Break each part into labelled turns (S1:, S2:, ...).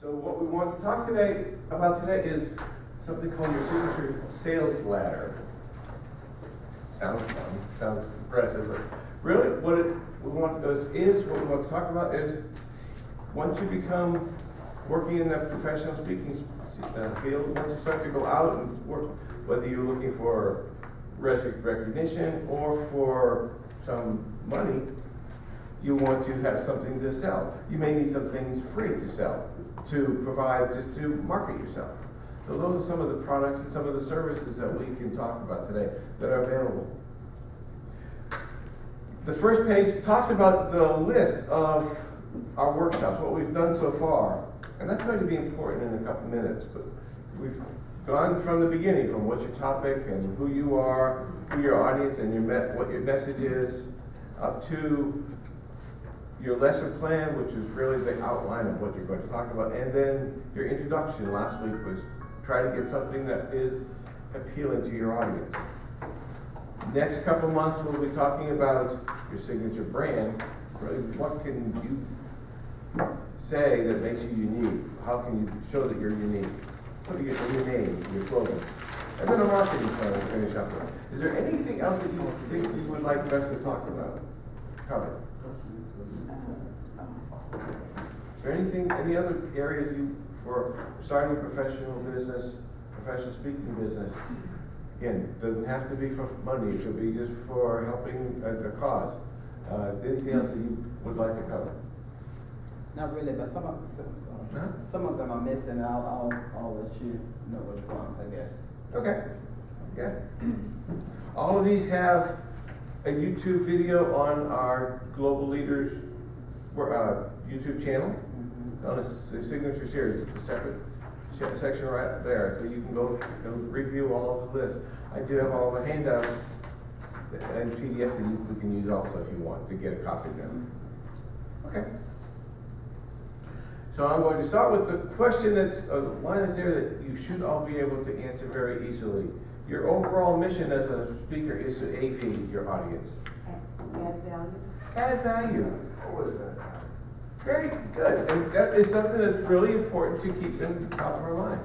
S1: So what we want to talk about today is something called your signature sales ladder. Sounds fun, sounds impressive, but really what we want to talk about is once you become working in the professional speaking field, once you start to go out and work, whether you're looking for recognition or for some money, you want to have something to sell. You may need some things free to sell, to provide, just to market yourself. So those are some of the products and some of the services that we can talk about today that are available. The first page talks about the list of our workshops, what we've done so far. And that's going to be important in a couple minutes, but we've gone from the beginning, from what's your topic and who you are, who your audience and what your message is, up to your lesson plan, which is really the outline of what you're going to talk about, and then your introduction last week was try to get something that is appealing to your audience. Next couple months we'll be talking about your signature brand. Really, what can you say that makes you unique? How can you show that you're unique? So you get your name, your slogan. And then a marketing plan to finish up with. Is there anything else that you think you would like us to talk about? Cover. Is there any other areas for starting a professional business, professional speaking business? Again, doesn't have to be for money, it could be just for helping a cause. Anything else that you would like to cover?
S2: Not really, but some of them are missing, and I'll let you know which ones, I guess.
S1: Okay. Yeah. All of these have a YouTube video on our Global Leaders YouTube channel. On the signature series, it's a separate section right there, so you can go and review all of the lists. I do have all the handouts and PDF that you can use also if you want to get a copy of them. Okay. So I'm going to start with the question that's a line that's there that you should all be able to answer very easily. Your overall mission as a speaker is to AV your audience.
S3: Add value.
S1: Add value. What was that? Very good. And that is something that's really important to keep in the top of our mind.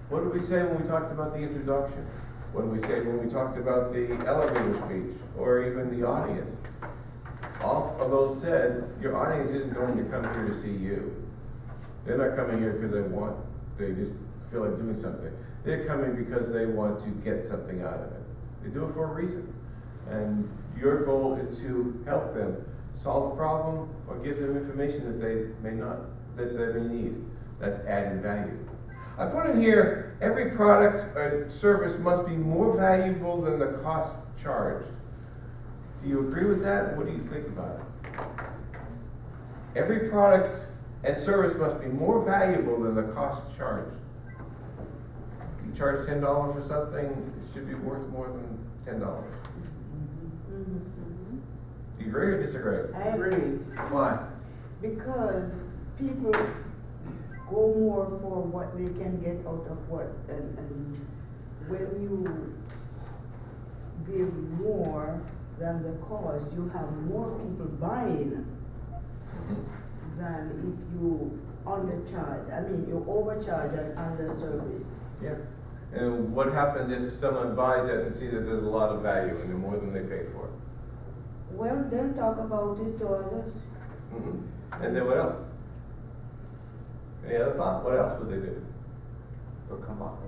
S1: What did we say when we talked about the introduction? What did we say when we talked about the elevator speech or even the audience? All of those said, your audience isn't going to come here to see you. They're not coming here because they just feel like doing something. They're coming because they want to get something out of it. They do it for a reason. And your goal is to help them solve a problem or give them information that they may need. That's added value. I put in here, every product or service must be more valuable than the cost charged. Do you agree with that? What do you think about it? Every product and service must be more valuable than the cost charged. You charge $10 for something, it should be worth more than $10. Do you agree or disagree?
S3: I agree.
S1: Why?
S3: Because people go more for what they can get out of what, and when you give more than the cost, you have more people buying than if you undercharge. I mean, you overcharge and underservice.
S1: Yeah. And what happens if someone buys it and sees that there's a lot of value in it, more than they paid for it?
S3: Well, they'll talk about it to others.
S1: Mm-hmm. And then what else? Any other thought? What else would they do?
S2: They'll come up.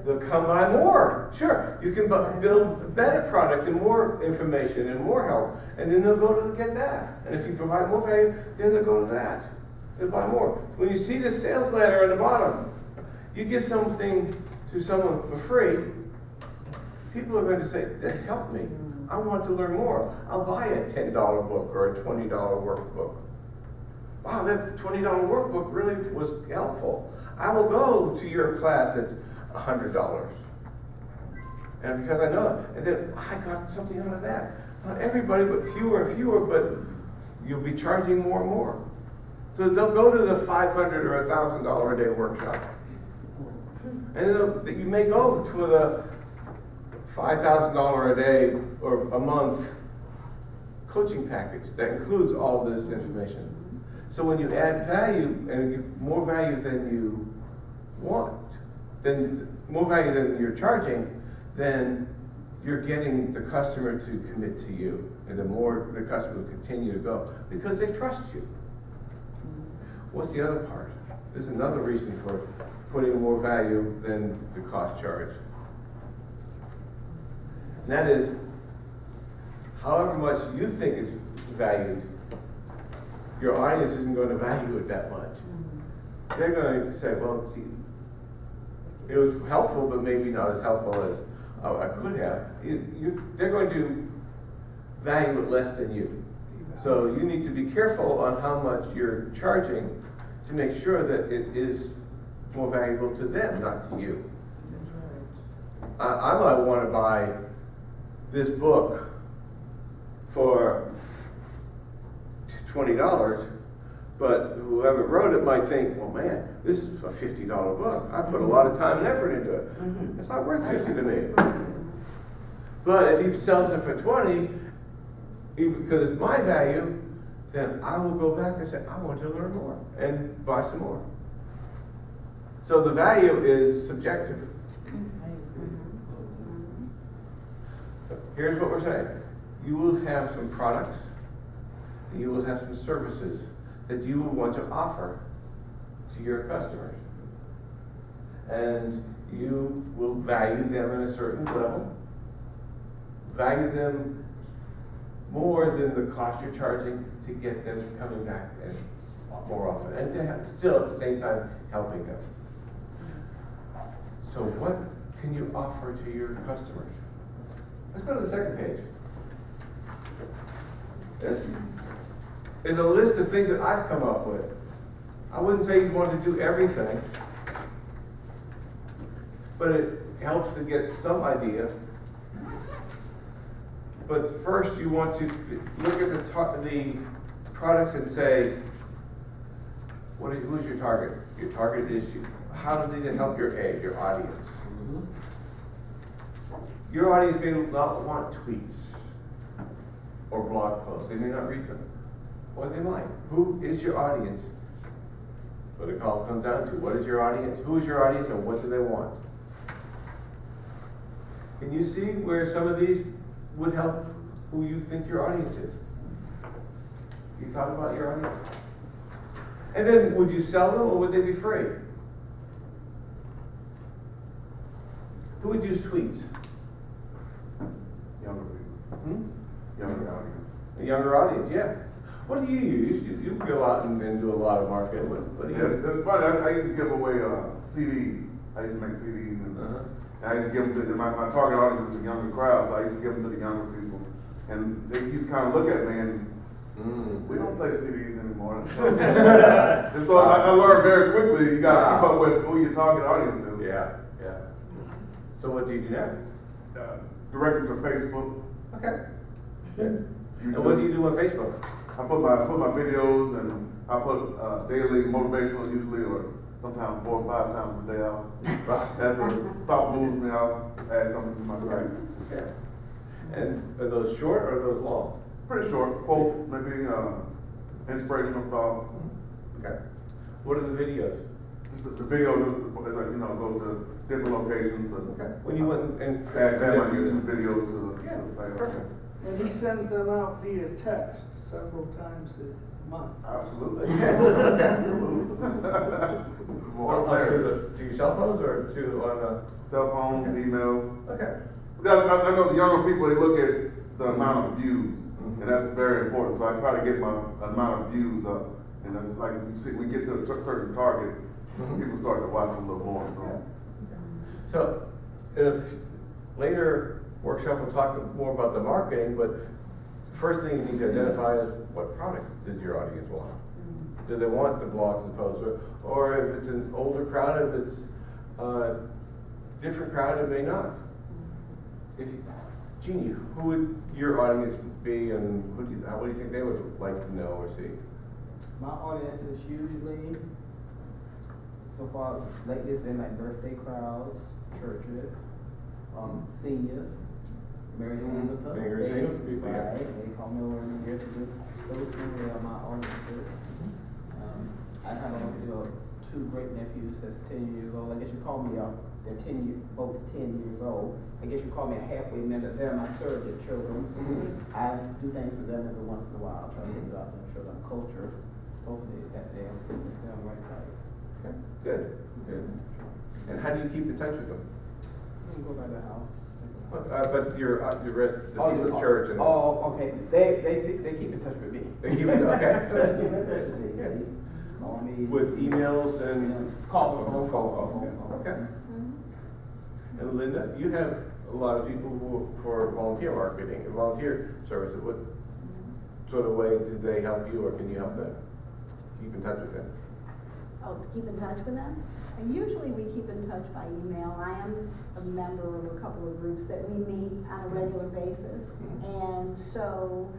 S1: They'll come by more. Sure, you can build a better product and more information and more help, and then they'll go to get that. And if you provide more value, then they'll go to that. They'll buy more. When you see the sales ladder at the bottom, you give something to someone for free, people are going to say, this helped me. I want to learn more. I'll buy a $10 book or a $20 workbook. Wow, that $20 workbook really was helpful. I will go to your class that's $100. And because I know it, and then I got something out of that. Not everybody, but fewer and fewer, but you'll be charging more and more. So they'll go to the $500 or $1,000 a day workshop. And then you may go to the $5,000 a day or a month coaching package that includes all this information. So when you add value and give more value than you want, then more value than you're charging, then you're getting the customer to commit to you. And the more the customer will continue to go because they trust you. What's the other part? There's another reason for putting more value than the cost charged. And that is, however much you think is valued, your audience isn't going to value it that much. They're going to say, well, gee, it was helpful, but maybe not as helpful as I could have. They're going to value it less than you. So you need to be careful on how much you're charging to make sure that it is more valuable to them, not to you. I might want to buy this book for $20, but whoever wrote it might think, well, man, this is a $50 book. I put a lot of time and effort into it. It's not worth $50 to me. But if he sells it for $20, because it's my value, then I will go back and say, I want to learn more and buy some more. So the value is subjective. So here's what we're saying. You will have some products, and you will have some services that you will want to offer to your customers. And you will value them at a certain level, value them more than the cost you're charging to get them coming back and more often, and to have, still at the same time helping them. So what can you offer to your customers? Let's go to the second page. This is a list of things that I've come up with. I wouldn't say you want to do everything, but it helps to get some idea. But first you want to look at the product and say, who's your target? Your target is you. How does it help your audience? Your audience may not want tweets or blog posts. They may not read them. Or they might. Who is your audience? What it all comes down to. What is your audience? Who is your audience and what do they want? Can you see where some of these would help who you think your audience is? You thought about your audience? And then would you sell them or would they be free? Who would use tweets?
S4: Younger people. Younger audience.
S1: A younger audience, yeah. What do you use? You go out and do a lot of marketing. What do you use?
S4: That's funny. I used to give away CDs. I used to make CDs, and I used to give them to my target audience was a younger crowd, so I used to give them to the younger people. And they used to kind of look at me and, we don't play CDs anymore. And so I learned very quickly, you got to keep up with who your target audience is.
S1: Yeah. So what do you do now?
S4: Direct them to Facebook.
S1: Okay.
S4: YouTube.
S1: And what do you do on Facebook?
S4: I put my videos, and I put daily motivational usually, or sometimes 4 or 5 times a day out. As a thought moves me, I'll add something to my site.
S1: Okay. And are those short or are those long?
S4: Pretty short, quote, maybe inspirational thought.
S1: Okay. What are the videos?
S4: Just the videos, go to different locations and
S1: Okay. When you went and
S4: add my YouTube videos to the site.
S1: Perfect.
S5: And he sends them out via text several times a month.
S4: Absolutely.
S1: More
S4: More
S1: to your cell phones or to on
S4: cell phones, emails.
S1: okay.
S4: Because I know the younger people, they look at the amount of views, and that's very important. So I try to get my amount of views up, and it's like you see, we get to a certain target, people start to watch a little more.
S1: So if later workshop will talk more about the marketing, but the first thing you need to identify is what product does your audience want? Do they want the blogs and posts, or if it's an older crowd, if it's a different crowd, it may not. Jeannie, who would your audience be, and what do you think they would like to know or see?
S2: My audience is usually, so far lately it's been like birthday crowds, churches, seniors, Mary Singleton.
S1: Mary Singleton people, yeah.
S2: Right, they call me over here to do those things. They are my audiences. groups that's 10 years old. I guess you call me they're both 10 years old. I guess you call me a halfway member. Them, I serve the children. I do things for them every once in a while, try to get out and show them culture. Hopefully that they'll put this down right side.
S1: Okay, good, good. And how do you keep in touch with them?
S2: You can go by the house.
S1: But your rest, the church and.
S2: Oh, okay. They keep in touch with me.
S1: They keep it, okay.
S2: They keep in touch with me.
S1: Yeah.
S2: Call me.
S1: With emails and.
S2: Call me.
S1: Phone calls, yeah. Okay. And Linda, you have a lot of people for volunteer marketing, volunteer services. What sort of way did they help you, or can you help them? Keep in touch with them?
S6: Oh, keep in touch with them? And usually we keep in touch by email. I am a member of a couple of groups that we meet on a regular basis. And so,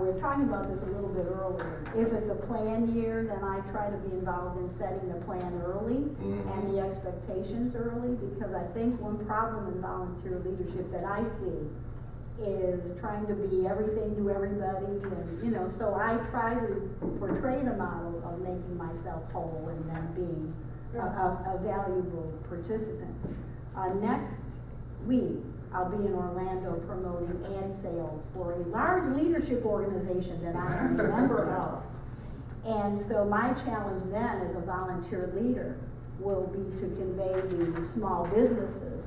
S6: we were talking about this a little bit earlier. If it's a plan year, then I try to be involved in setting the plan early and the expectations early, because I think one problem in volunteer leadership that I see is trying to be everything to everybody, and so I try to portray the model of making myself whole and then being a valuable participant. Next week, I'll be in Orlando promoting ad sales for a large leadership organization that I am a member of. And so my challenge then as a volunteer leader will be to convey to small businesses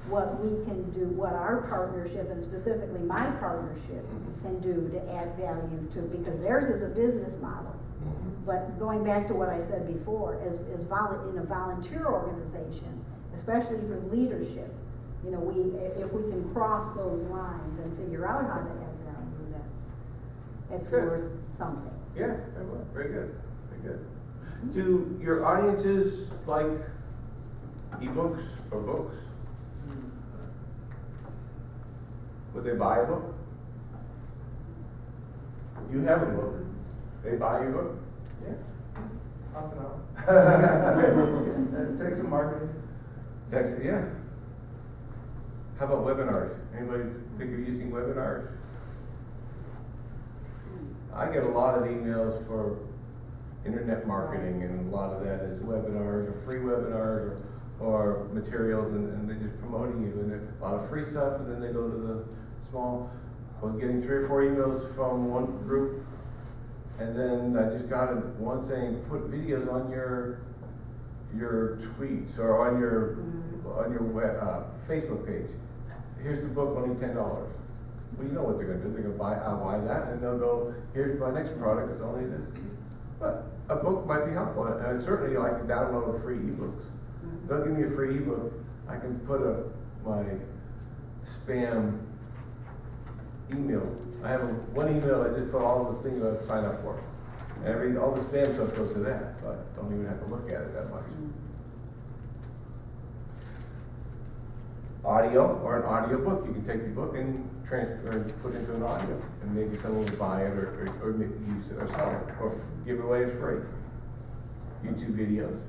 S6: what we can do, what our partnership, and specifically my partnership, can do to add value to, because theirs is a business model. But going back to what I said before, in a volunteer organization, especially for leadership, if we can cross those lines and figure out how to add value, that's worth something.
S1: Yeah, very good, very good. Do your audiences like ebooks or books? Would they buy a book? You have a book. They buy your book?
S7: Yeah. Off and on. It takes some marketing.
S1: Text, yeah. How about webinars? Anybody think of using webinars? I get a lot of emails for internet marketing, and a lot of that is webinars or free webinars or materials, and they're just promoting you, and there's a lot of free stuff, and then they go to the small. I was getting 3 or 4 emails from one group, and then I just got one saying, put videos on your tweets or on your Facebook page. Here's the book, only $10. Well, you know what they're going to do. They're going to buy that, and they'll go, here's my next product, it's only this. But a book might be helpful, and I certainly like to download free ebooks. If they'll give me a free ebook, I can put my spam email. I have one email, I just put all the things I sign up for. And all the spam stuff goes to that, so I don't even have to look at it that much. Audio or an audio book. You can take your book and transfer and put it into an audio, and maybe someone will buy it or use it or sell it or give it away as free. YouTube videos.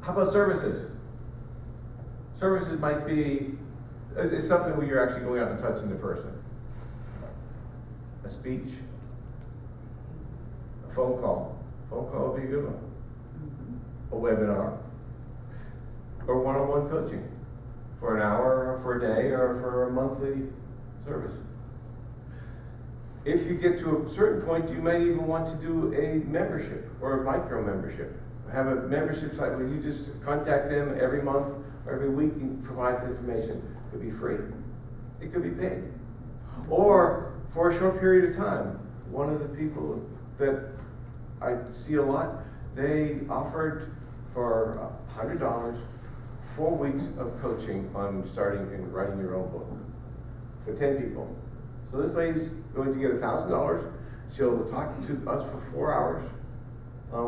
S1: How about services? Services might be, it's something where you're actually going out and touching the person. A speech, a phone call. Phone call would be a good one. A webinar. Or one-on-one coaching for an hour or for a day or for a monthly service. If you get to a certain point, you may even want to do a membership or a micro membership. Have a membership site where you just contact them every month or every week and provide the information. It could be free. It could be paid. Or for a short period of time. One of the people that I see a lot, they offered for $100 4 weeks of coaching on starting and writing your own book for 10 people. So this lady's going to get $1,000. She'll talk to us for 4 hours, 1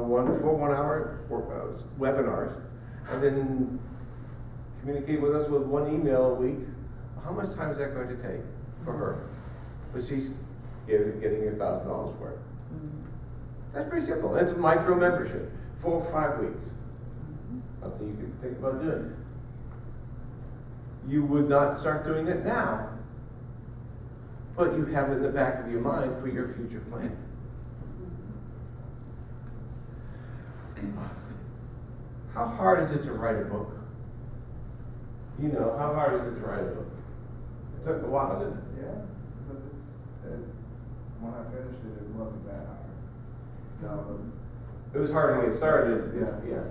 S1: hour webinars, and then communicate with us with 1 email a week. How much time is that going to take for her? But she's getting $1,000 for it. That's pretty simple. It's a micro membership, 4 or 5 weeks. Something you could think about doing. You would not start doing it now, but you have it in the back of your mind for your future plan. How hard is it to write a book? You know, how hard is it to write a book? It took a while, didn't it?
S7: Yeah, but when I finished it, it wasn't that hard. No,
S1: It was hard to get started.
S7: yeah,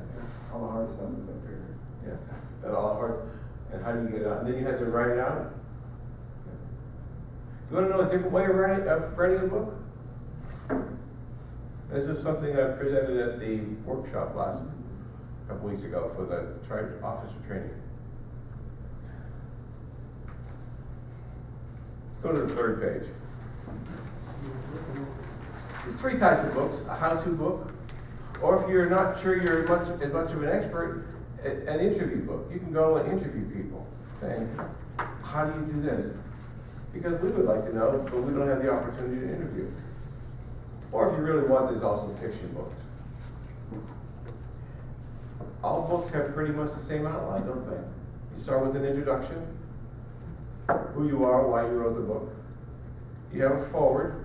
S7: all the hard stuff is up here.
S1: Yeah, that all hard. And how do you get it out? And then you have to write it out. You want to know a different way of writing a book? This is something I presented at the workshop a couple weeks ago for the officer training. Go to the third page. There's 3 types of books: a how-to book, or if you're not sure you're as much of an expert, an interview book. You can go and interview people, saying, "How do you do this?" Because we would like to know, but we don't have the opportunity to interview. Or if you really want, there's also fiction books. All books have pretty much the same outline, don't they? You start with an introduction, who you are, why you wrote the book. You have a foreword.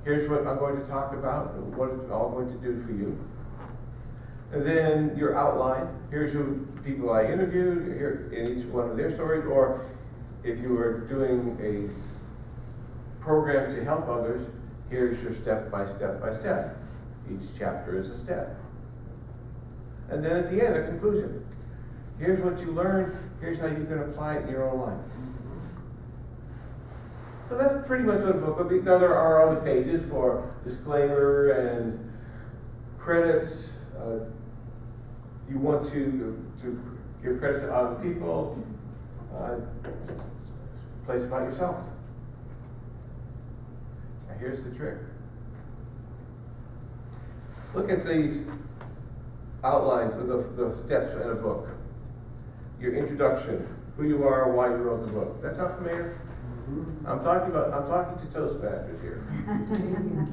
S1: Here's what I'm going to talk about, and what it's all going to do for you. And then your outline. Here's who people I interviewed, here in each one of their stories, or if you were doing a program to help others, here's your step by step by step. Each chapter is a step. And then at the end, a conclusion. Here's what you learned, here's how you can apply it in your own life. So that's pretty much what a book would be. Now there are other pages for disclaimer and credits. You want to give credit to other people. Place about yourself. Now here's the trick. Look at these outlines of the steps in a book. Your introduction, who you are, why you wrote the book. That sound familiar? I'm talking to Toastmasters here.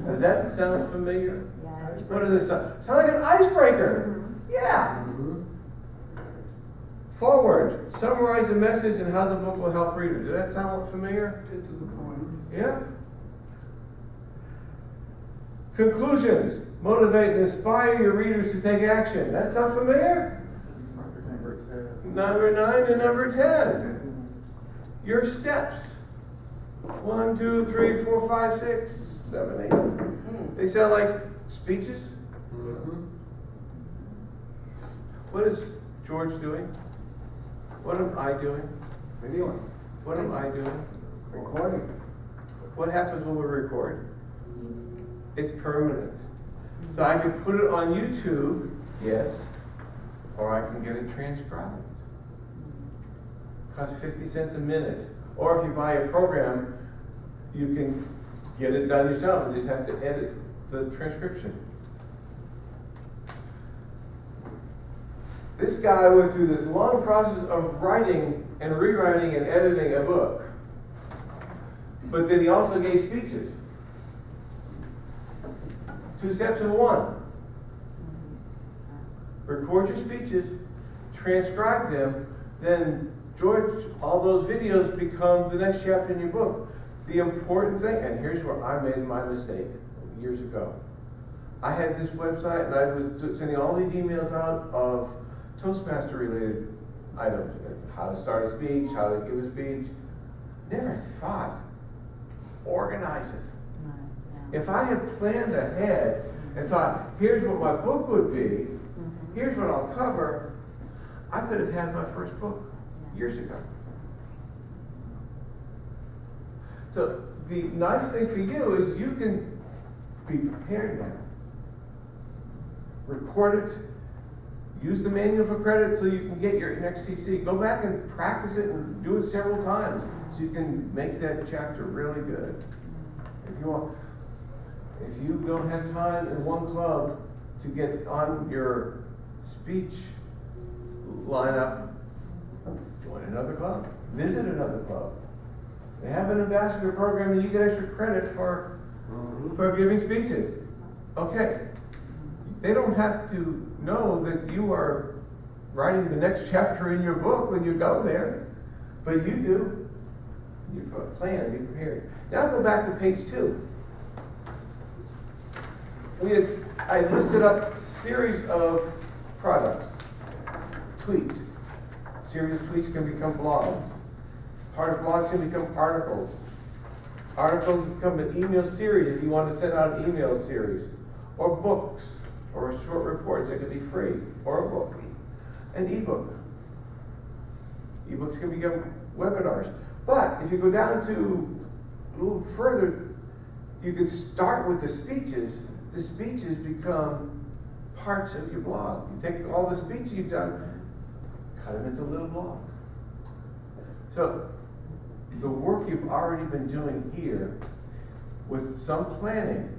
S1: Does that sound familiar?
S6: Yes.
S1: What does it sound? Sound like an icebreaker. Yeah. Forward. Summarize the message and how the book will help readers. Does that sound familiar?
S5: Get to the point.
S1: Yeah. Conclusions. Motivate and inspire your readers to take action. That sound familiar? Number 9 and number 10. Your steps. 1, 2, 3, 4, 5, 6, 7, 8. They sound like speeches. What is George doing? What am I doing?
S7: Videoing,
S1: What am I doing?
S7: recording.
S1: What happens when we record? It's permanent. So I can put it on YouTube, yes, or I can get it transcribed. Costs 50 cents a minute. Or if you buy a program, you can get it done yourself. You just have to edit the transcription. This guy went through this long process of writing and rewriting and editing a book. But then he also gave speeches. 2 steps in 1. Record your speeches, transcribe them, then George, all those videos become the next chapter in your book. The important thing, and here's where I made my mistake years ago. I had this website and I was sending all these emails out of Toastmaster related items. How to start a speech, how to give a speech. Never thought, organize it. If I had planned ahead and thought, here's what my book would be, here's what I'll cover, I could have had my first book years ago. So the nice thing for you is you can be prepared now. Record it. Use the manual for credit so you can get your next CC. Go back and practice it and do it several times so you can make that chapter really good. If you want, if you don't have time in one club to get on your speech lineup, join another club. Visit another club. They have an ambassador program and you get extra credit for giving speeches. Okay. They don't have to know that you are writing the next chapter in your book when you go there, but you do. You plan, you prepare. Now go back to page 2. We had I listed up series of products, tweets. Series of tweets can become blogs. Part of blogs can become articles. Articles become an email series if you want to send out an email series, or books, or short reports that could be free, or a book, an ebook. Ebooks can become webinars. But if you go down to a little further, you could start with the speeches. The speeches become parts of your blog. You take all the speeches you've done, cut them into a little blog. So the work you've already been doing here, with some planning,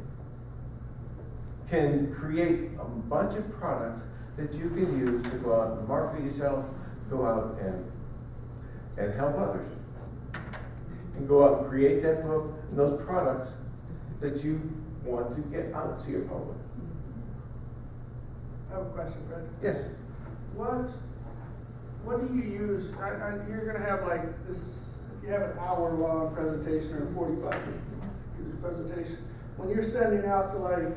S1: can create a bunch of products that you can use to go out and market yourself, go out and help others. And go out and create that book and those products that you want to get out to your public.
S5: I have a question, Fred.
S1: Yes?
S5: What do you use, you're gonna have like this, if you have an hour-long presentation or a 45-minute presentation, when you're sending out to like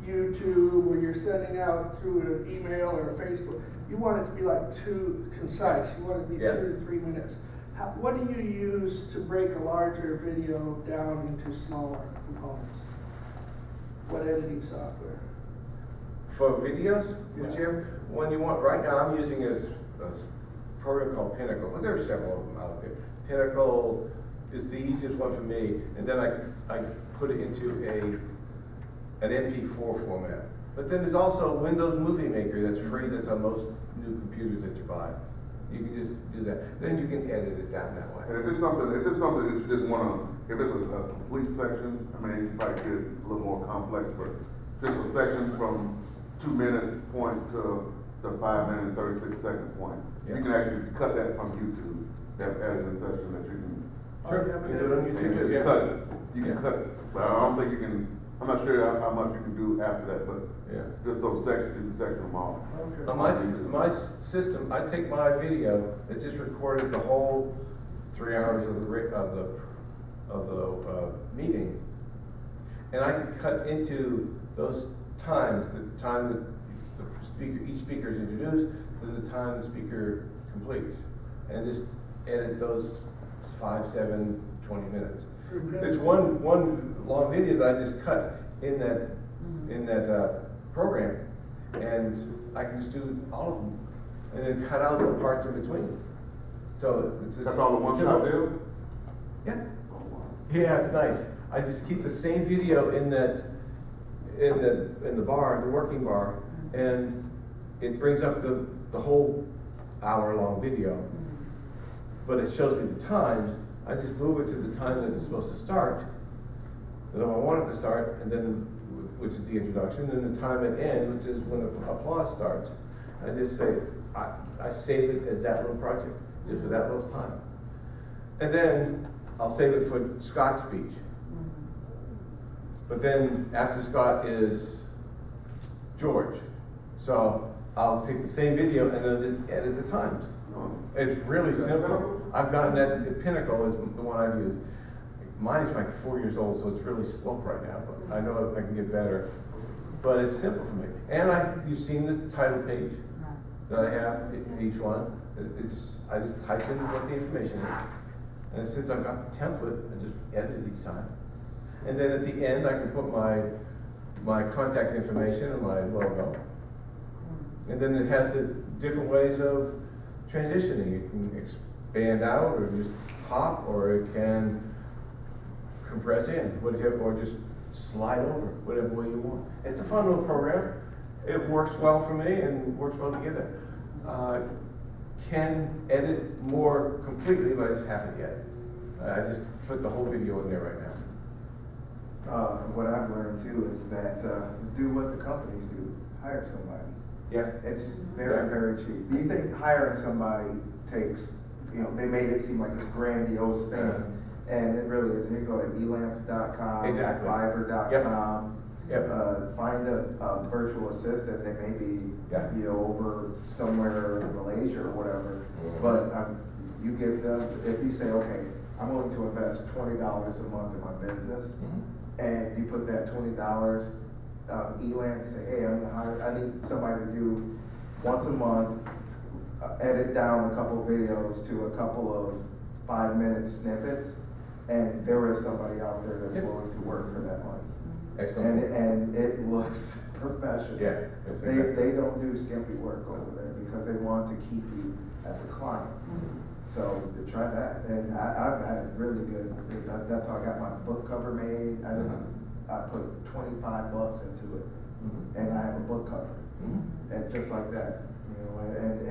S5: YouTube, or you're sending out through an email or a Facebook, you want it to be like too concise, you want it to be 2 to 3 minutes. What do you use to break a larger video down into smaller components? What editing software?
S1: For videos,
S5: Yeah.
S1: whichever one you want. Right now, I'm using a program called Pinnacle. Well, there are several of them out there. Pinnacle is the easiest one for me, and then I put it into an MP4 format. But then there's also Windows Movie Maker that's free, that's on most new computers that you buy. You can just do that. Then you can edit it down that way.
S4: And if it's something that you just wanna, if it's a complete section, I mean, you probably get it a little more complex, but just a section from 2-minute point to the 5-minute, 36-second point.
S1: Yeah.
S4: You can actually cut that from YouTube, that editing section that you can.
S1: Sure, you can do it on
S4: You
S1: YouTube,
S4: can
S1: yeah.
S4: cut it, you can
S1: Yeah.
S4: cut it, but I don't think you can, I'm not sure how much you can do after that, but
S1: Yeah.
S4: just those sections, you can section them off.
S5: Okay.
S1: On my system, I take my video, it just recorded the whole 3 hours of the meeting, and I can cut into those times, the time that the speaker, each speaker is introduced, to the time the speaker completes, and just edit those 5, 7, 20 minutes. There's one long video that I just cut in that program, and I can just do all of them, and then cut out the parts in between. So it's just,
S4: That's all the one-shot deal?
S1: Yeah, yeah, it's nice. I just keep the same video in the bar, the working bar, and it brings up the whole hour-long video, but it shows me the times. I just move it to the time that it's supposed to start, and then I want it to start, and then, which is the introduction, and the time at end, which is when the applause starts. I just say, I save it as that little project, just for that little time. And then I'll save it for Scott's speech. But then after Scott is George. So I'll take the same video and then just edit the times. It's really simple. I've gotten that, the Pinnacle is the one I've used. Mine's like 4 years old, so it's really slow right now, but I know I can get better. But it's simple for me. And you've seen the title page that I have in each one. I just type in what the information is. And since I've got the template, I just edit each time. And then at the end, I can put my contact information and my logo. And then it has the different ways of transitioning. You can expand out, or just pop, or it can compress in, or just slide over, whatever way you want. It's a fun little program. It works well for me and works well together. Can edit more completely, but I just haven't yet. I just put the whole video in there right now.
S7: What I've learned too is that do what the companies do, hire somebody.
S1: Yeah.
S7: It's very, very cheap. Do you think hiring somebody takes, they made it seem like this grandiose thing, and it really isn't. You go to elance.com,
S1: Exactly.
S7: Fiverr.com,
S1: Yep.
S7: find a virtual assistant. They may be,
S1: Yeah.
S7: over somewhere in Malaysia or whatever,
S1: Mhm.
S7: but you give them, if you say, okay, I'm willing to invest $20 a month in my business,
S1: Mhm.
S7: and you put that $20 Elance and say, hey, I need somebody to do once a month, edit down a couple of videos to a couple of 5-minute snippets, and there is somebody out there that's willing to work for that money.
S1: Excellent.
S7: And it looks professional.
S1: Yeah. that's exactly-
S7: They don't do skimpy work over there because they want to keep you as a client. So try that, and I've had really good, that's how I got my book cover made. I put $25 into it,
S1: Mhm.
S7: and I have a book cover,
S1: Mhm.
S7: and just like that, you know, and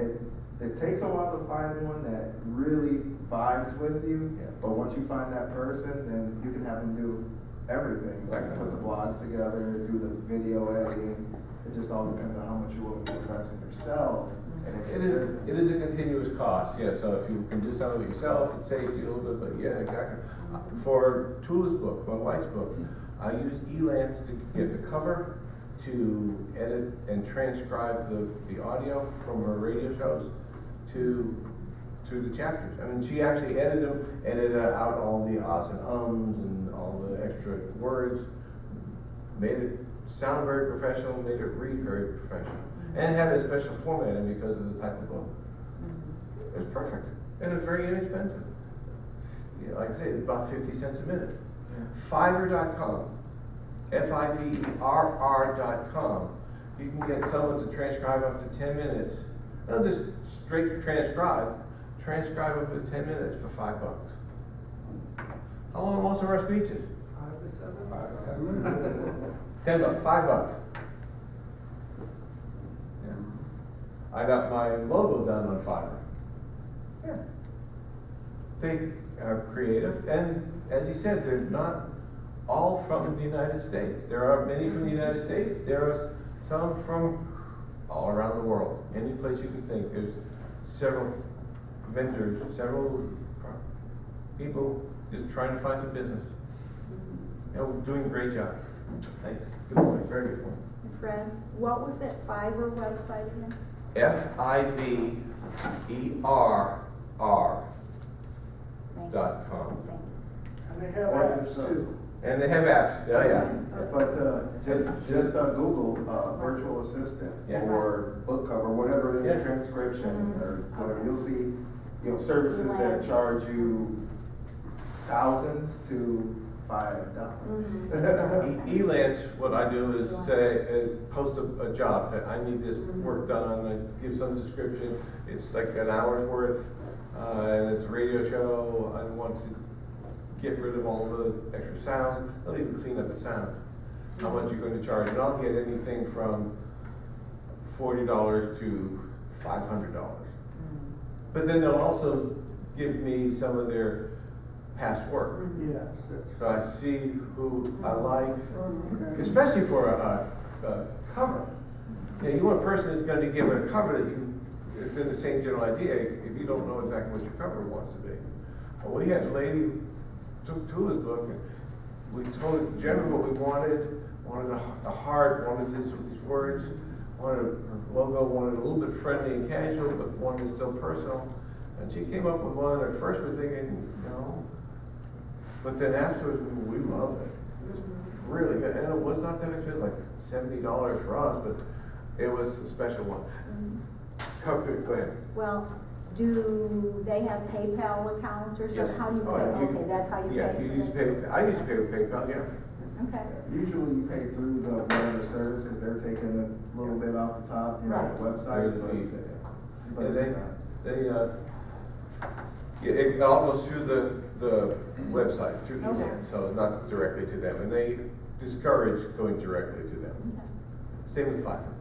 S7: it takes a while to find one that really vibes with you,
S1: Yeah.
S7: but once you find that person, then you can have them do everything, like put the blogs together, do the video editing. It just all depends on how much you're willing to invest in yourself and in
S1: It
S7: your
S1: is,
S7: business.
S1: it is a continuous cost, yeah, so if you can do some of it yourself, it saves you a little bit, but yeah, exactly. For Tula's book, my wife's book, I use Elance to get the cover, to edit and transcribe the audio from her radio shows to the chapters. I mean, she actually edited them, edited out all the ahs and ums and all the extra words, made it sound very professional, made it read very professional. And it had a special formatting because of the type of book. It was perfect, and it's very inexpensive. You know, like I say, it's about 50 cents a minute. Fiverr.com, Fiverr.com. You can get someone to transcribe up to 10 minutes. Not just straight transcribe up to 10 minutes for $5. How long are most of our speeches?
S5: 5 to 7.
S1: $10, $5. Yeah. I got my logo done on Fiverr. Yeah. They are creative, and as he said, they're not all from the United States. There are many from the United States. There are some from all around the world. Any place you can think. There's several vendors, several people just trying to find some business. And we're doing a great job. Thanks. Good point. Very good point.
S6: And Fred, what was that Fiverr website again?
S1: Fiverr.com.
S6: Thank you.
S5: And they have
S7: Or
S5: apps
S7: just,
S5: too.
S1: And they have apps. Yeah, yeah.
S7: But just Google virtual assistant
S1: Yeah.
S7: or book cover, whatever it is,
S1: Yeah.
S7: transcription or whatever. You'll see, services that charge you thousands to $5.
S1: Elance, what I do is say, post a job, I need this work done, I give some description, it's like an hour's worth, and it's a radio show, I want to get rid of all the extra sound, I'll even clean up the sound. How much you're going to charge, and I'll get anything from $40 to $500. But then they'll also give me some of their past work.
S5: Yes, that's.
S1: So I see who I like, especially for a cover. You know, you want a person that's going to give a cover that it's in the same general idea, if you don't know exactly what your cover wants to be. Well, we had a lady who took Tula's book, and we told her generally what we wanted a heart, wanted these words, wanted her logo, wanted a little bit friendly and casual, but wanted it still personal. And she came up with one, at first we're thinking, no. But then afterwards, we loved it. It was really good, and it was not that expensive, like $70 for us, but it was a special one. Go ahead.
S6: Well, do they have PayPal accounts or
S1: Yes.
S6: something? How do you
S1: Oh,
S6: pay?
S1: yeah.
S6: Okay, that's how you pay.
S1: Yeah, you use
S6: for
S1: pay.
S6: it.
S1: I used to pay with PayPal. Yeah.
S6: Okay.
S7: Usually you pay through the whatever service because they're taking a little bit off the top, the
S6: Right.
S7: website, but
S1: Yeah,
S7: it's not.
S1: it all goes through the website, through the
S6: Okay.
S1: net, so not directly to them, and they discourage going directly to them.
S6: Okay.
S1: Same with Fiverr.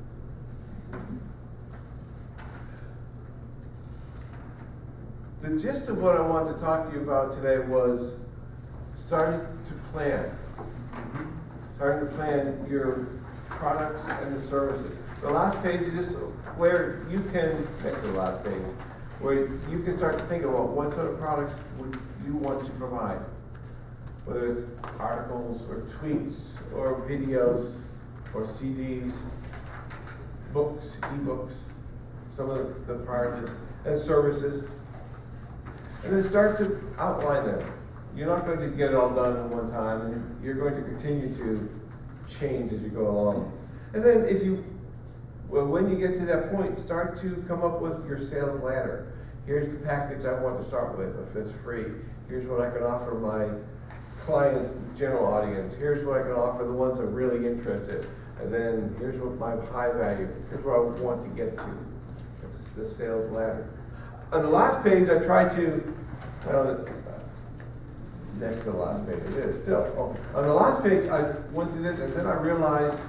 S1: The gist of what I wanted to talk to you about today was starting to plan your products and the services. The last page is just where you can, next to the last page, where you can start to think about what sort of products would you want to provide. Whether it's articles or tweets or videos or CDs, books, ebooks, some of the prior lists, and services. And then start to outline them. You're not going to get it all done in one time, and you're going to continue to change as you go along. And then when you get to that point, start to come up with your sales ladder. Here's the package I want to start with, if it's free. Here's what I can offer my clients, the general audience. Here's what I can offer the ones that are really interested. And then here's what my high value, here's where I want to get to. It's the sales ladder. On the last page, I tried to, next to the last page, it is still. Oh, on the last page, I went to this, and then I realized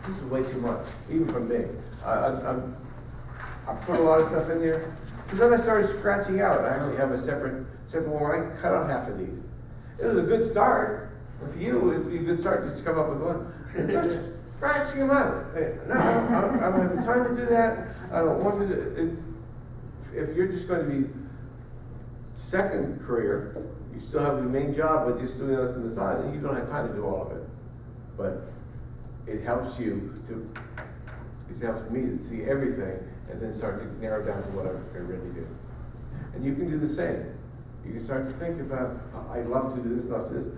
S1: this is way too much, even for me. I put a lot of stuff in there. So then I started scratching out. I actually have a separate one where I cut out half of these. It was a good start. For you, it would be a good start to just come up with one. And start scratching them out. No, I don't have the time to do that. I don't want to do it. If you're just going to be second career, you still have your main job, but just doing this on the side, and you don't have time to do all of it. But it helps you to, it helps me to see everything and then start to narrow down to what I can really do. And you can do the same. You can start to think about, I'd love to do this, love to do this.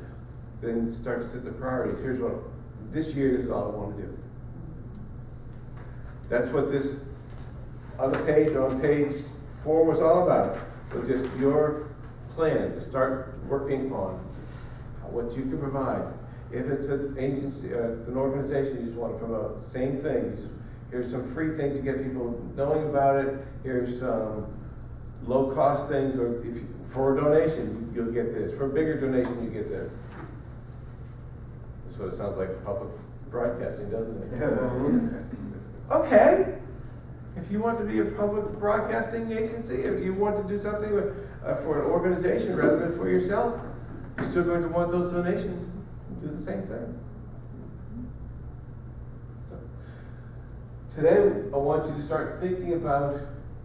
S1: Then start to set the priorities. Here's what, this year, this is all I want to do. That's what this other page, on page 4, was all about. So just your plan to start working on what you can provide. If it's an agency, an organization you just want to promote, same thing. Here's some free things to get people knowing about it. Here's some low-cost things, or if for a donation, you'll get this. For a bigger donation, you get this. That's what it sounds like public broadcasting, doesn't it? Okay. If you want to be a public broadcasting agency, if you want to do something for an organization rather than for yourself, you're still going to want those donations. Do the same thing. Today, I want you to start thinking about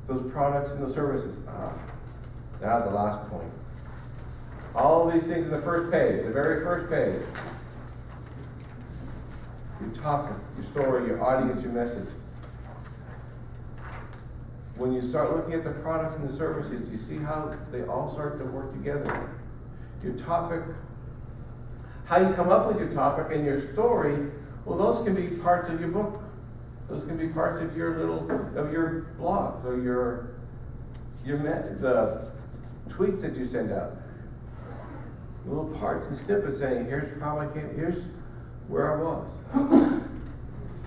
S1: those products and those services. Now the last point. All these things in the first page, the very first page. Your topic, your story, your audience, your message. When you start looking at the products and the services, you see how they all start to work together. Your topic, how you come up with your topic and your story, well, those can be parts of your book. Those can be parts of your your blog, or the tweets that you send out. Little parts and snippets saying, here's how I came, here's where I was.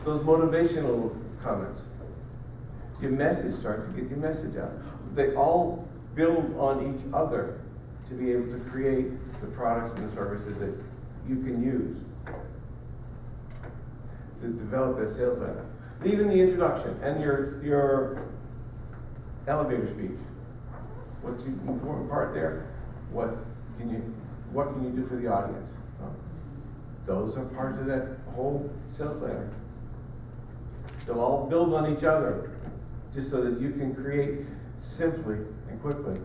S1: Those motivational comments. Your message, start to get your message out. They all build on each other to be able to create the products and the services that you can use to develop that sales ladder. Even the introduction and your elevator speech. What's the important part there? What can you do for the audience? Those are parts of that whole sales ladder. They'll all build on each other, just so that you can create simply and quickly.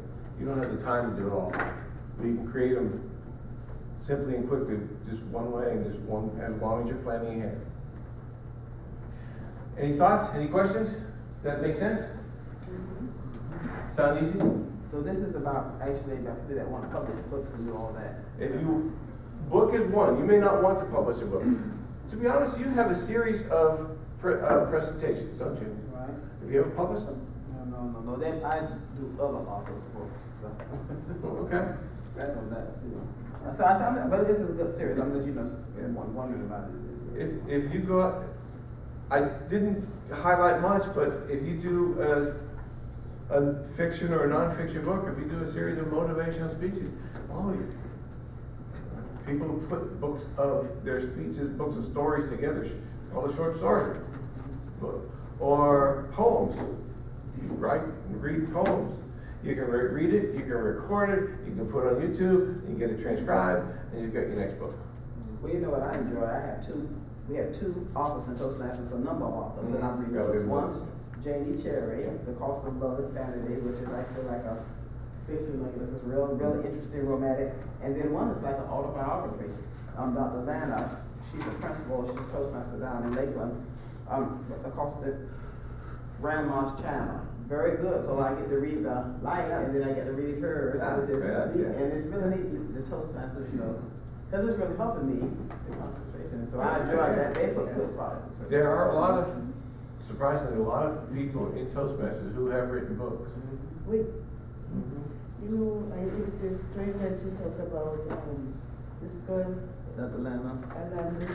S1: You don't have the time to do it all. But you can create them simply and quickly, just one way, and just one, as long as you're planning ahead. Any thoughts? Any questions? Does that make sense? Sound easy?
S2: So this is about actually about people that want to publish books and do all that.
S1: If you book is one, you may not want to publish a book. To be honest, you have a series of presentations, don't you?
S2: Right.
S1: Have you ever published them?
S2: No. Then I do other authors' books.
S1: Okay.
S2: That's on that too. But this is a good series. I'm just wondering about it.
S1: If you go out, I didn't highlight much, but if you do a fiction or a non-fiction book, if you do a series of motivational speeches, people who put books of their speeches, books of stories together, called a short story book, or poems. You write and read poems. You can read it, you can record it, you can put it on YouTube, you can get it transcribed, and you've got your next book.
S2: Well, you know what I enjoy? We have two authors in Toastmasters, a number of authors, and I'm reading books. One's Janie Cherry, The Cost of Love is Sanity, which is actually like a fiction, like this is really interesting, romantic. And then one is like an autobiography. Dr. Vanna, she's a principal, she's a Toastmaster down in Lakeland. The Cost of Grandma's China. Very good. So I get to read the life, and then I get to read hers, which is neat. And it's really neat, the Toastmasters, because it's really helping me in concentration. And so I enjoy that, they put good product. in
S1: There are a lot of, surprisingly, a lot of people in Toastmasters who have written books.
S3: Wait, you know, it's strange that you talk about, this girl,
S2: Dr. Lana.
S3: Alana,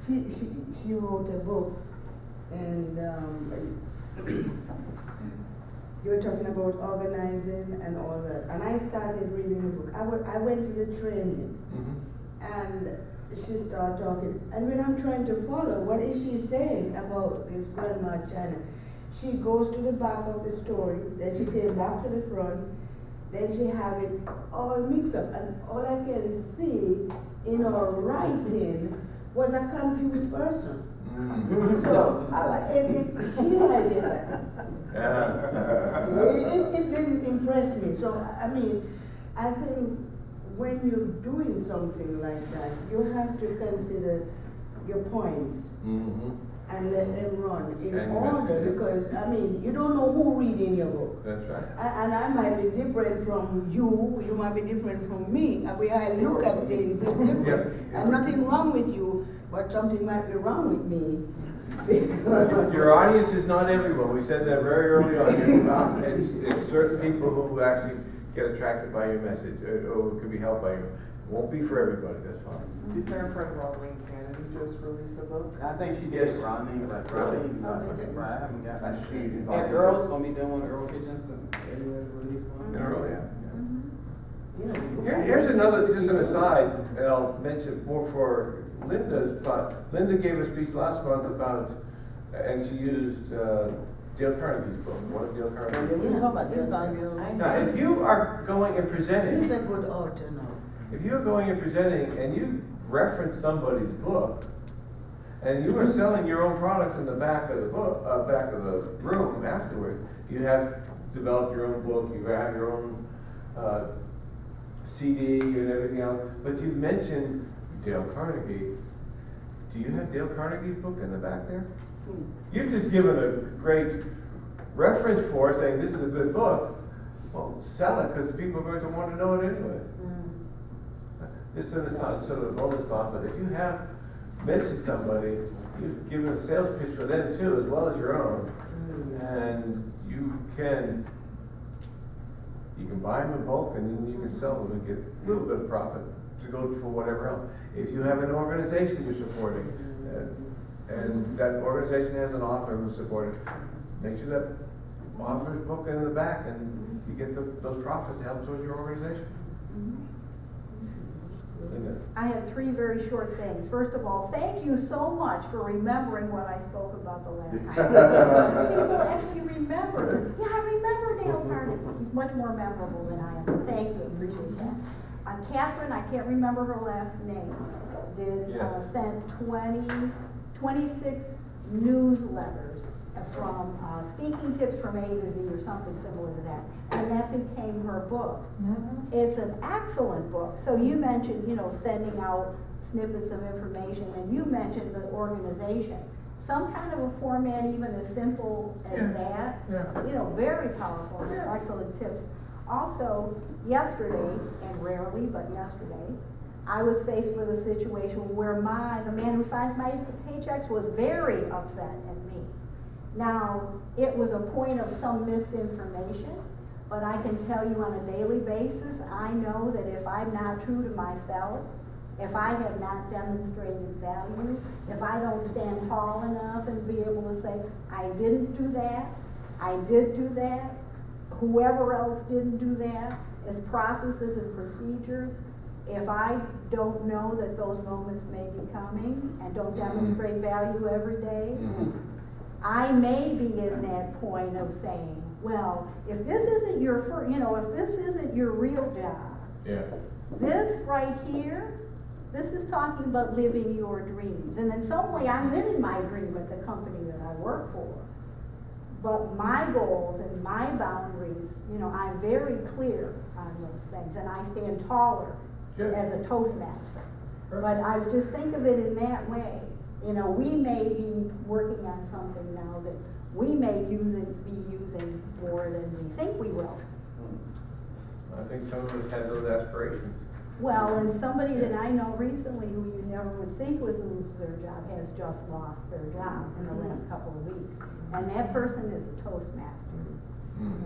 S3: she wrote a book, and, you were talking about organizing and all that, and I started reading the book. I went to the training, and she started talking, and when I'm trying to follow, what is she saying about this Grandma China? She goes to the back of the story, then she came back to the front, then she have it all mixed up, and all I can see in her writing was a confused person. So, she liked it. It didn't impress me. So, I mean, I think when you're doing something like that, you have to consider your points and let them run in
S1: And
S3: order,
S1: messages.
S3: because, I mean, you don't know who reading your book.
S1: That's right.
S3: And I might be different from you might be different from me. The way I look at things is different.
S1: Yeah.
S3: And nothing wrong with you, but something might be wrong with me. Because
S1: Your audience is not everyone. We said that very early on. It's certain people who actually get attracted by your message or could be helped by you. It won't be for everybody, that's fine.
S8: Did your friend Rolene Kennedy just release a book?
S2: I think she
S1: Yes.
S2: did, Ronnie, but
S1: Really?
S2: right, I haven't got.
S8: And she
S2: And
S8: invited
S2: Earl's
S8: us.
S2: gonna be doing one, Earl Kitchens, anyway, release one.
S1: In early, yeah.
S3: you know,
S1: Here's another, just an aside, and I'll mention more for Linda's thought. Linda gave a speech last month about, and she used Dale Carnegie's book, one of Dale Carnegie's.
S3: we know about this.
S1: Now, if you are going and presenting,
S3: He's a good author now.
S1: if you're going and presenting and you reference somebody's book, and you are selling your own products in the back of the book, back of the room afterward, you have developed your own book, you have your own CD and everything else, but you mentioned Dale Carnegie. Do you have Dale Carnegie's book in the back there? You've just given a great reference for it, saying this is a good book. Well, sell it, because the people are going to want to know it anyway. This is not sort of a bonus thought, but if you have mentioned somebody, you've given a sales pitch for them too, as well as your own, and you can buy them in bulk and then you can sell them and get a little bit of profit to go for whatever else. If you have an organization you're supporting, and that organization has an author who's supported, make sure that author's book in the back and you get those profits to help towards your organization. Linda?
S6: I have three very short things. First of all, thank you so much for remembering what I spoke about the last time. People actually remember. Yeah, I remember Dale Carnegie. He's much more memorable than I am. Thank you, appreciate that. Catherine, I can't remember her last name,
S1: Yes.
S6: sent 26 newsletters from Speaking Tips from A to Z or something similar to that. And that became her book. It's an excellent book. So you mentioned, sending out snippets of information, and you mentioned the organization. Some kind of a format even as simple as that, very powerful, and excellent tips. Also, yesterday, and rarely, but yesterday, I was faced with a situation where the man who signs my paychecks was very upset at me. Now, it was a point of some misinformation, but I can tell you on a daily basis, I know that if I'm not true to myself, if I have not demonstrated value, if I don't stand tall enough and be able to say, I didn't do that, I did do that, whoever else didn't do that, as processes and procedures, if I don't know that those moments may be coming and don't demonstrate value every day, I may be in that point of saying, well, if this isn't your if this isn't your real job, this right here, this is talking about living your dreams. And in some way, I'm living my dream at the company that I work for. But my goals and my boundaries, I'm very clear on those things, and I stand taller as a Toastmaster. But I just think of it in that way. We may be working on something now that we may be using more than we think we will.
S1: I think some of us had those aspirations.
S6: Well, and somebody that I know recently who you never would think would lose their job has just lost their job in the last couple of weeks. And that person is a Toastmaster.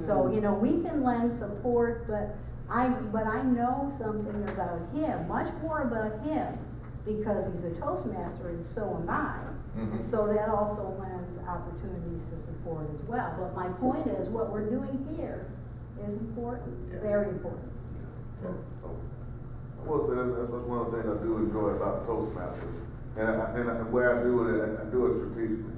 S6: So, you know, we can lend support, but I know something about him, much more about him, because he's a Toastmaster and so am I. And so that also lends opportunities to support as well. But my point is, what we're doing here is important,
S1: Yeah.
S6: very important.
S4: I will say that's one of the things I do enjoy about Toastmasters. And the way I do it strategically.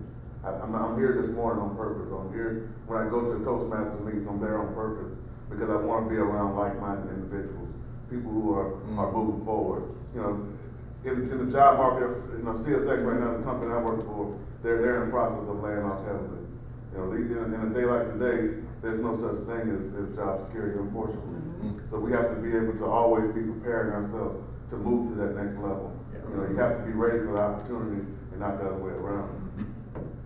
S4: I'm here this morning on purpose. I'm here, when I go to Toastmasters meetings, I'm there on purpose because I want to be around like-minded individuals, people who are moving forward. You know, in the job market, you know, CSX right now, the company I work for, they're in the process of laying off heavily. You know, in a day like today, there's no such thing as job security, unfortunately. So we have to be able to always be preparing ourselves to move to that next level.
S1: Yeah.
S4: You know, you have to be ready for the opportunity and not the other way around.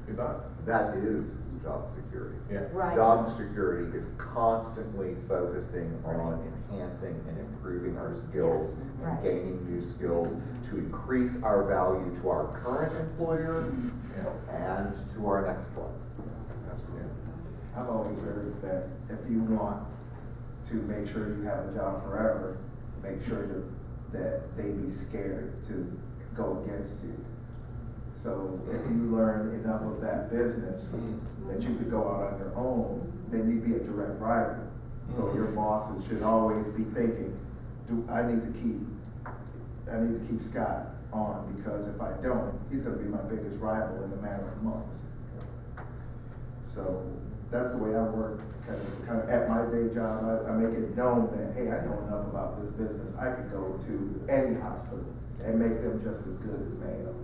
S1: Good thought?
S9: That is job security.
S1: Yeah.
S6: Right.
S9: Job security is constantly focusing on enhancing and improving our skills
S6: Right.
S9: and gaining new skills to increase our value to our current employer and to our next one.
S7: I've always heard that if you want to make sure you have a job forever, make sure that they be scared to go against you. So if you learn enough of that business that you could go out on your own, then you'd be a direct rival. So your bosses should always be thinking, I need to keep Scott on, because if I don't, he's gonna be my biggest rival in a matter of months. So that's the way I work, kind of at my day job. I make it known that, hey, I know enough about this business. I could go to any hospital and make them just as good as Mayo.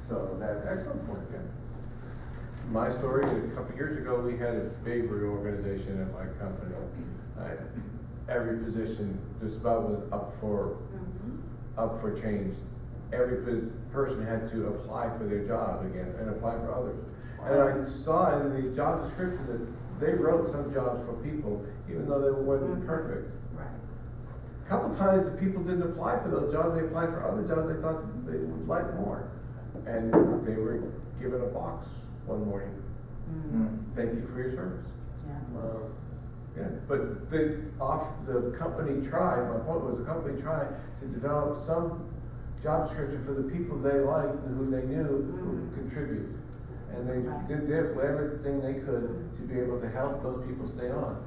S7: So that's.
S1: Excellent point, yeah. My story, a couple years ago, we had a big reorganization at my company. Every position just about was up for change. Every person had to apply for their job again and apply for others. And I saw in the job description that they wrote some jobs for people, even though they weren't perfect.
S6: Right.
S1: A couple times the people didn't apply for those jobs, they applied for other jobs they thought they would like more. And they were given a box one morning. Thank you for your service.
S6: Yeah.
S1: Yeah, but the company tried, my point was the company tried to develop some job description for the people they liked and who they knew who could contribute. And they did everything they could to be able to help those people stay on.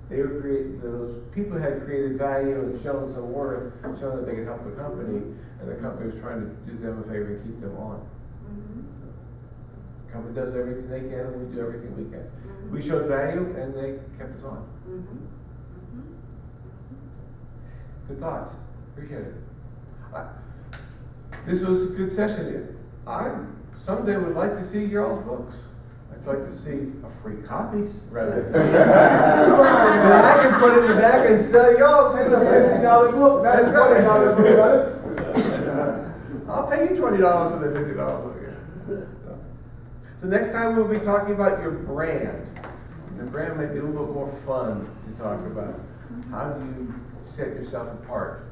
S1: Those people had created value and shown some worth, shown that they could help the company, and the company was trying to do them a favor and keep them on. The company does everything they can, and we do everything we can. We showed value, and they kept us on. Good thoughts. Appreciate it. This was a good session here. I someday would like to see your all's books. I'd like to see a free copies rather than that I can put in the back and sell y'all. It's a $50 book, not a $20 book. I'll pay you $20 for the $50 book. So next time we'll be talking about your brand. Your brand may be a little bit more fun to talk about. How do you set yourself apart?